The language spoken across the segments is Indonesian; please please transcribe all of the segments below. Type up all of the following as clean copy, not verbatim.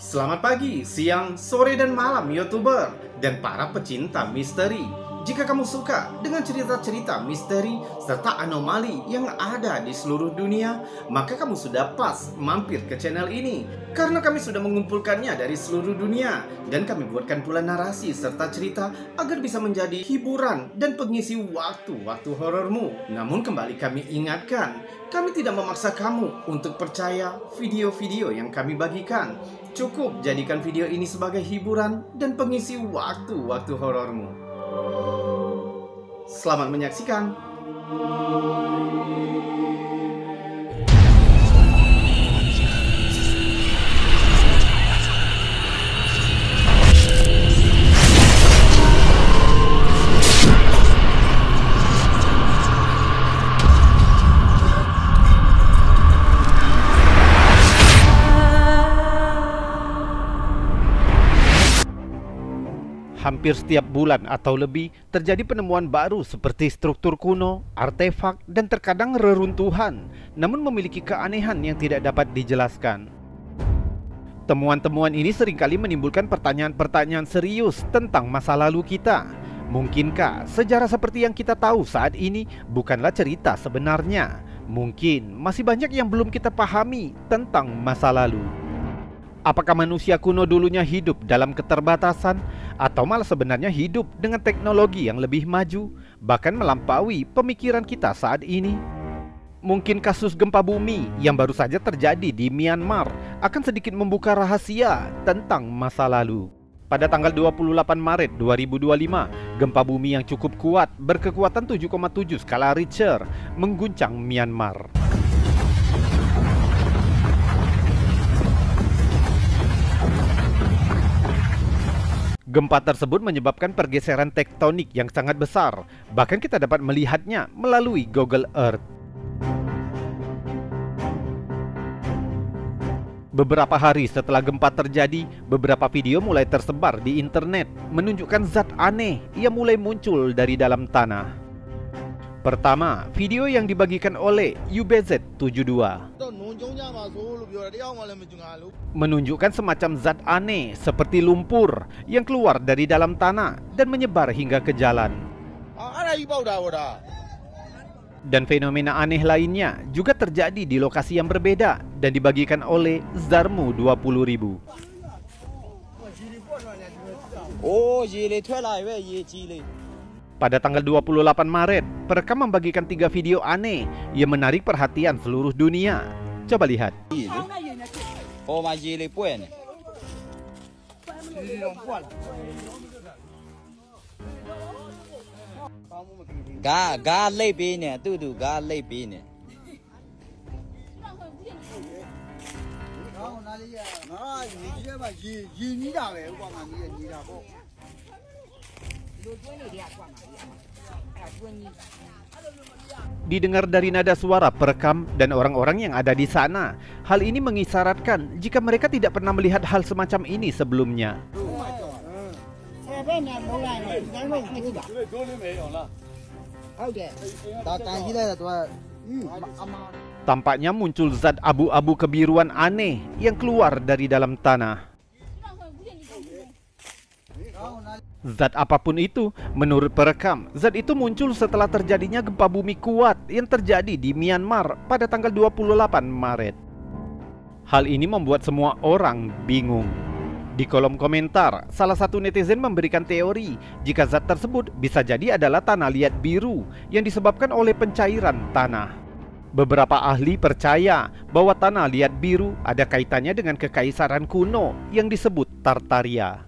Selamat pagi, siang, sore, dan malam YouTuber dan para pecinta misteri. Jika kamu suka dengan cerita-cerita misteri serta anomali yang ada di seluruh dunia, maka kamu sudah pas mampir ke channel ini. Karena kami sudah mengumpulkannya dari seluruh dunia dan kami buatkan pula narasi serta cerita agar bisa menjadi hiburan dan pengisi waktu-waktu horormu. Namun kembali kami ingatkan, kami tidak memaksa kamu untuk percaya video-video yang kami bagikan. Cukup jadikan video ini sebagai hiburan dan pengisi waktu-waktu horormu. Selamat menyaksikan. Hampir setiap bulan atau lebih terjadi penemuan baru seperti struktur kuno, artefak, dan terkadang reruntuhan, namun memiliki keanehan yang tidak dapat dijelaskan. Temuan-temuan ini seringkali menimbulkan pertanyaan-pertanyaan serius tentang masa lalu kita. Mungkinkah sejarah seperti yang kita tahu saat ini bukanlah cerita sebenarnya? Mungkin masih banyak yang belum kita pahami tentang masa lalu. Apakah manusia kuno dulunya hidup dalam keterbatasan, atau malah sebenarnya hidup dengan teknologi yang lebih maju, bahkan melampaui pemikiran kita saat ini? Mungkin kasus gempa bumi yang baru saja terjadi di Myanmar akan sedikit membuka rahasia tentang masa lalu. Pada tanggal 28 Maret 2025, gempa bumi yang cukup kuat berkekuatan 7,7 skala Richter mengguncang Myanmar. Gempa tersebut menyebabkan pergeseran tektonik yang sangat besar. Bahkan kita dapat melihatnya melalui Google Earth. Beberapa hari setelah gempa terjadi, beberapa video mulai tersebar di internet menunjukkan zat aneh yang mulai muncul dari dalam tanah. Pertama, video yang dibagikan oleh UBZ72 menunjukkan semacam zat aneh seperti lumpur yang keluar dari dalam tanah dan menyebar hingga ke jalan. Dan fenomena aneh lainnya juga terjadi di lokasi yang berbeda dan dibagikan oleh Zarmu 20.000. Pada tanggal 28 Maret, perekam membagikan 3 video aneh yang menarik perhatian seluruh dunia. Coba lihat. Didengar dari nada suara perekam dan orang-orang yang ada di sana. Hal ini mengisyaratkan jika mereka tidak pernah melihat hal semacam ini sebelumnya. Tampaknya muncul zat abu-abu kebiruan aneh yang keluar dari dalam tanah. Zat apapun itu, menurut perekam, zat itu muncul setelah terjadinya gempa bumi kuat yang terjadi di Myanmar pada tanggal 28 Maret. Hal ini membuat semua orang bingung. Di kolom komentar, salah satu netizen memberikan teori jika zat tersebut bisa jadi adalah tanah liat biru yang disebabkan oleh pencairan tanah. Beberapa ahli percaya bahwa tanah liat biru ada kaitannya dengan kekaisaran kuno yang disebut Tartaria.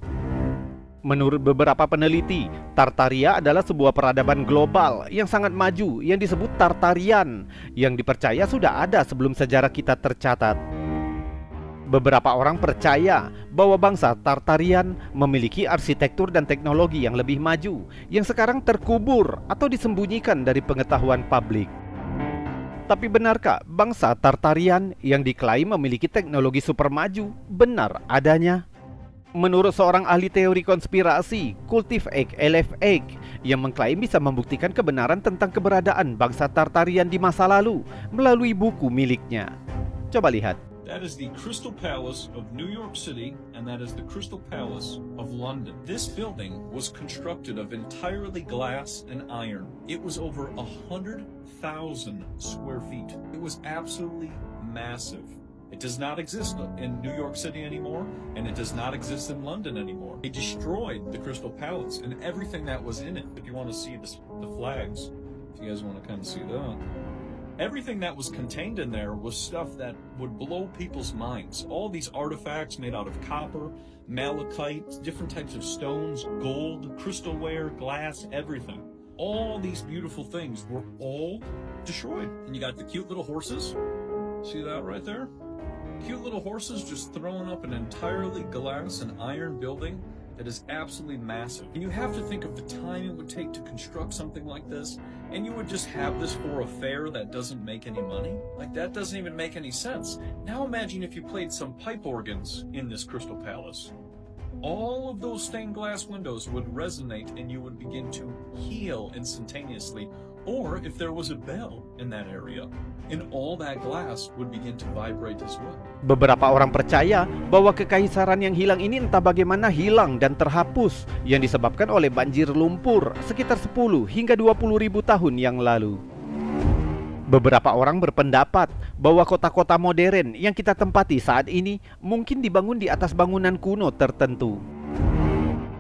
Menurut beberapa peneliti, Tartaria adalah sebuah peradaban global yang sangat maju yang disebut Tartarian, yang dipercaya sudah ada sebelum sejarah kita tercatat. Beberapa orang percaya bahwa bangsa Tartarian memiliki arsitektur dan teknologi yang lebih maju, yang sekarang terkubur atau disembunyikan dari pengetahuan publik. Tapi benarkah bangsa Tartarian yang diklaim memiliki teknologi super maju benar adanya? Menurut seorang ahli teori konspirasi, Cultive Egg LFX, yang mengklaim bisa membuktikan kebenaran tentang keberadaan bangsa Tartarian di masa lalu melalui buku miliknya. Coba lihat. That is the Crystal Palace of New York City, and that is the Crystal Palace of London. This building was constructed of entirely glass and iron. It was over 100,000 square feet. It was absolutely massive. It does not exist in New York City anymore, and it does not exist in London anymore. They destroyed the Crystal Palace and everything that was in it. If you want to see the flags, if you guys want to kind of see that. Everything that was contained in there was stuff that would blow people's minds. All these artifacts made out of copper, malachite, different types of stones, gold, crystalware, glass, everything. All these beautiful things were all destroyed. And you got the cute little horses. See that right there? Cute little horses just throwing up an entirely glass and iron building that is absolutely massive. And you have to think of the time it would take to construct something like this, and you would just have this for a fair that doesn't make any money? Like, that doesn't even make any sense. Now imagine if you played some pipe organs in this Crystal Palace. All of those stained glass windows would resonate and you would begin to heal instantaneously. Or if there was a bell in that area, and all that glass would begin to vibrate as well. Beberapa orang percaya bahwa kekaisaran yang hilang ini entah bagaimana hilang dan terhapus yang disebabkan oleh banjir lumpur sekitar 10 hingga 20 ribu tahun yang lalu. Beberapa orang berpendapat bahwa kota-kota modern yang kita tempati saat ini mungkin dibangun di atas bangunan kuno tertentu.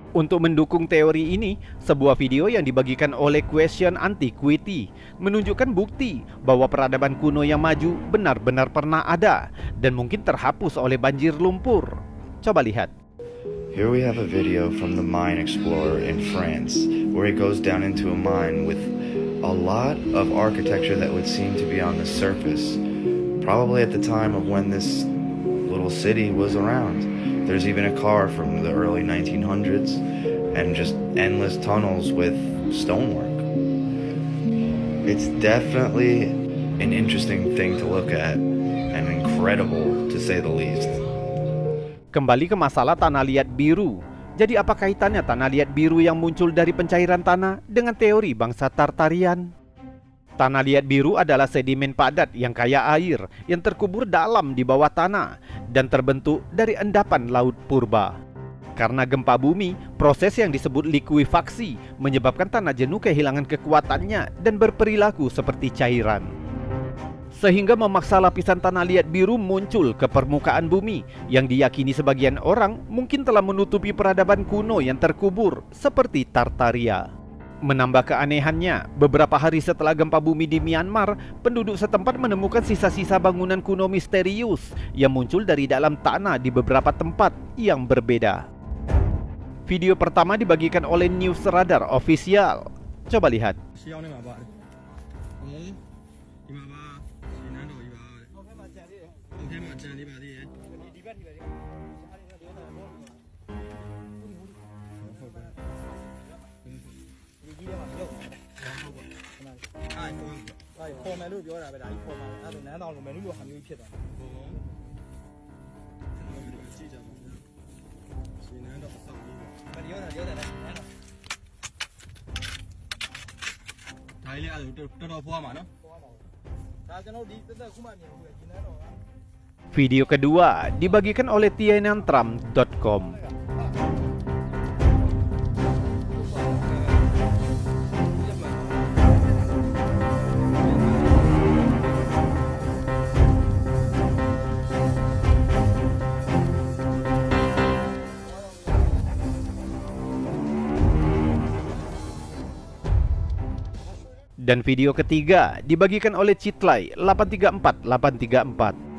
Untuk mendukung teori ini, sebuah video yang dibagikan oleh Question Antiquity menunjukkan bukti bahwa peradaban kuno yang maju benar-benar pernah ada dan mungkin terhapus oleh banjir lumpur. Coba lihat. Here we have a video from the mine explorer in France, where he goes down into a mine with a lot of architecture that would seem to be on the surface, probably at the time of when this little city was around. There's even a car from the early 1900s and just endless tunnels with stonework. It's definitely an interesting thing to look at and incredible to say the least. Kembali ke masalah tanah liat biru. Jadi apa kaitannya tanah liat biru yang muncul dari pencairan tanah dengan teori bangsa Tartarian? Tanah liat biru adalah sedimen padat yang kaya air yang terkubur dalam di bawah tanah dan terbentuk dari endapan laut purba. Karena gempa bumi, proses yang disebut likuifaksi menyebabkan tanah jenuh kehilangan kekuatannya dan berperilaku seperti cairan. Sehingga memaksa lapisan tanah liat biru muncul ke permukaan bumi yang diyakini sebagian orang mungkin telah menutupi peradaban kuno yang terkubur seperti Tartaria. Menambah keanehannya, beberapa hari setelah gempa bumi di Myanmar, penduduk setempat menemukan sisa-sisa bangunan kuno misterius yang muncul dari dalam tanah di beberapa tempat yang berbeda. Video pertama dibagikan oleh News Radar Official. Coba lihat. Video kedua dibagikan oleh tianantram.com. Dan video ketiga dibagikan oleh Citlay 834834.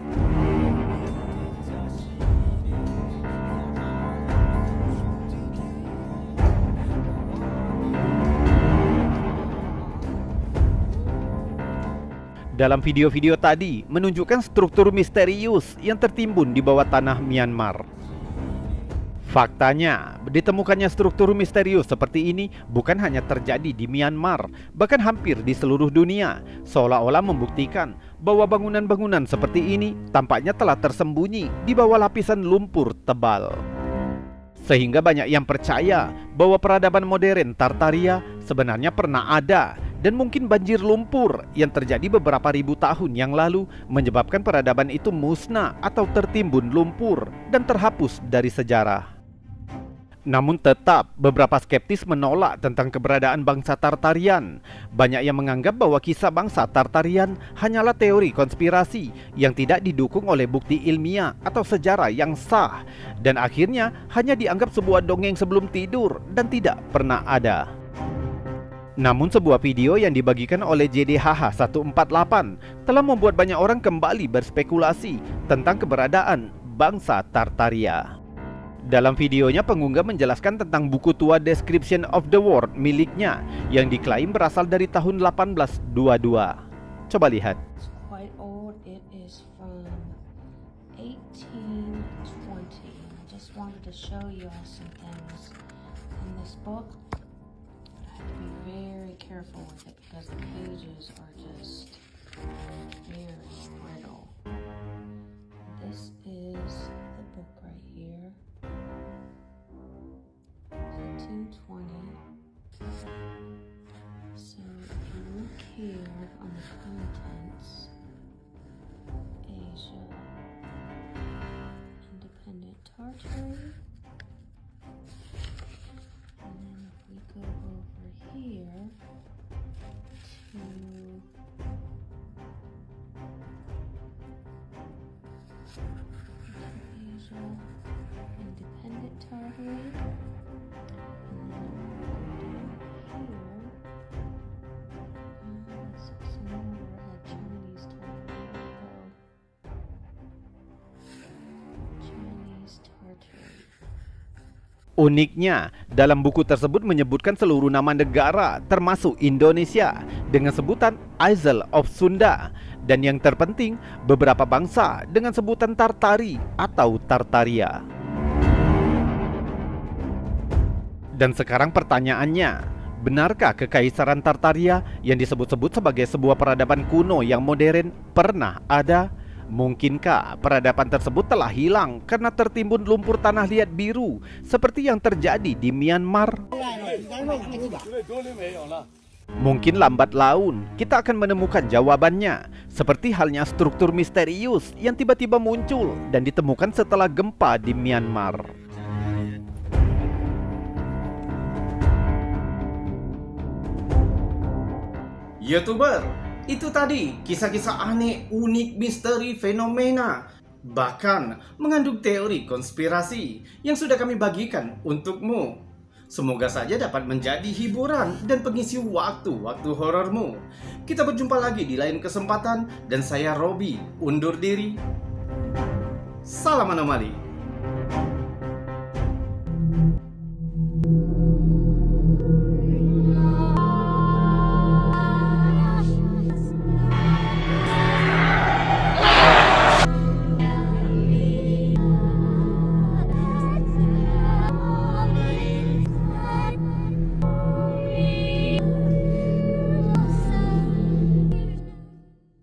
Dalam video-video tadi menunjukkan struktur misterius yang tertimbun di bawah tanah Myanmar. Faktanya, ditemukannya struktur misterius seperti ini bukan hanya terjadi di Myanmar, bahkan hampir di seluruh dunia, seolah-olah membuktikan bahwa bangunan-bangunan seperti ini tampaknya telah tersembunyi di bawah lapisan lumpur tebal. Sehingga banyak yang percaya bahwa peradaban modern Tartaria sebenarnya pernah ada dan mungkin banjir lumpur yang terjadi beberapa ribu tahun yang lalu menyebabkan peradaban itu musnah atau tertimbun lumpur dan terhapus dari sejarah. Namun tetap, beberapa skeptis menolak tentang keberadaan bangsa Tartarian. Banyak yang menganggap bahwa kisah bangsa Tartarian hanyalah teori konspirasi yang tidak didukung oleh bukti ilmiah atau sejarah yang sah, dan akhirnya hanya dianggap sebuah dongeng sebelum tidur dan tidak pernah ada. Namun sebuah video yang dibagikan oleh JDHH 148 telah membuat banyak orang kembali berspekulasi tentang keberadaan bangsa Tartaria. Dalam videonya, pengunggah menjelaskan tentang buku tua Description of the World miliknya yang diklaim berasal dari tahun 1822. Coba lihat. It's quite old. It is from 1820. I just wanted to show you all some things in this book. I have to be very careful with it because the pages are just very brittle. This is the book right here. 1820. So if you look here on the contents, Asia, independent Tartary, and then if we go over here to Asia, independent Tartary. Uniknya, dalam buku tersebut menyebutkan seluruh nama negara termasuk Indonesia dengan sebutan Isle of Sunda, dan yang terpenting beberapa bangsa dengan sebutan Tartari atau Tartaria. Dan sekarang pertanyaannya, benarkah kekaisaran Tartaria yang disebut-sebut sebagai sebuah peradaban kuno yang modern pernah ada? Mungkinkah peradaban tersebut telah hilang karena tertimbun lumpur tanah liat biru seperti yang terjadi di Myanmar? Mungkin lambat laun kita akan menemukan jawabannya, seperti halnya struktur misterius yang tiba-tiba muncul dan ditemukan setelah gempa di Myanmar. YouTuber, itu tadi kisah-kisah aneh, unik, misteri, fenomena, bahkan mengandung teori konspirasi yang sudah kami bagikan untukmu. Semoga saja dapat menjadi hiburan dan pengisi waktu-waktu horormu. Kita berjumpa lagi di lain kesempatan, dan saya Robi undur diri. Salam anomali.